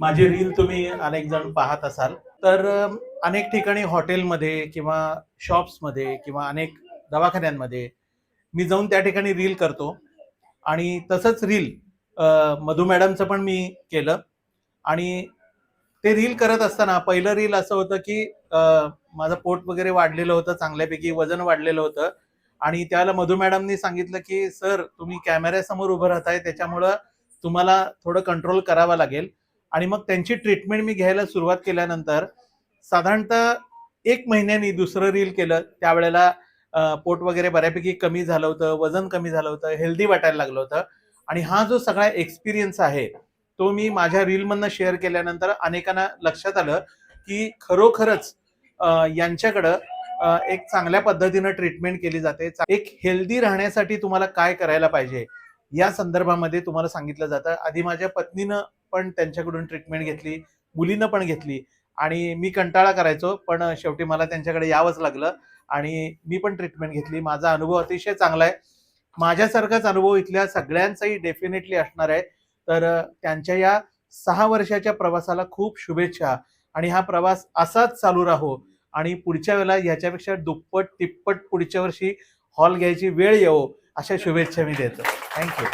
माझी रील तुम्ही अनेक जण पाहत असाल तर अनेक ठिकाणी हॉटेलमध्ये किंवा शॉप्समध्ये किंवा अनेक दवाखान्यांमध्ये मी जाऊन त्या ठिकाणी रील करतो आणि तसंच रील मधु मॅडमचं पण मी केलं. आणि ते रील करत असताना पहिलं रील असं होतं की माझं पोट वगैरे वाढलेलं होतं, चांगल्यापैकी वजन वाढलेलं होतं आणि त्याला मधु मॅडमनी सांगितलं की सर तुम्ही कॅमेऱ्यासमोर उभं राहताय त्याच्यामुळं तुम्हाला थोडं कंट्रोल करावं लागेल. आणि मग त्यांची ट्रीटमेंट मी घ्यायला सुरुवात केल्यानंतर साधारणतः 1 महिन्यानी दुसरं रील केलं. त्यावेळेला पोट वगैरे बऱ्यापैकी कमी झालं होतं, वजन कमी झालं होतं, हेल्दी वाटायला लागलं होतं. आणि हा जो सगळा एक्सपिरियन्स आहे तो मी माझ्या रीलमधनं शेअर केल्यानंतर अनेकांना लक्षात आलं की खरोखरच यांच्याकडं एक चांगल्या पद्धतीनं ट्रीटमेंट केली जाते. एक हेल्दी राहण्यासाठी तुम्हाला काय करायला पाहिजे या संदर्भामध्ये तुम्हाला सांगितलं जातं. आधी माझ्या पत्नीनं पण त्यांच्याकडून ट्रीटमेंट घेतली, मुलीनं पण घेतली आणि मी कंटाळा करायचो, पण शेवटी मला त्यांच्याकडे यावंच लागलं आणि मी पण ट्रीटमेंट घेतली. माझा अनुभव अतिशय चांगला आहे. माझ्यासारखाच अनुभव इथल्या सगळ्यांचाही डेफिनेटली असणार आहे. तर त्यांच्या या 6 वर्षाच्या प्रवासाला खूप शुभेच्छा आणि हा प्रवास असाच चालू राहो आणि पुढच्या वेळेला ह्याच्यापेक्षा दुप्पट तिप्पट पुढच्या वर्षी हॉल घ्यायची वेळ येवो अशा शुभेच्छा मी देतो. थँक्यू.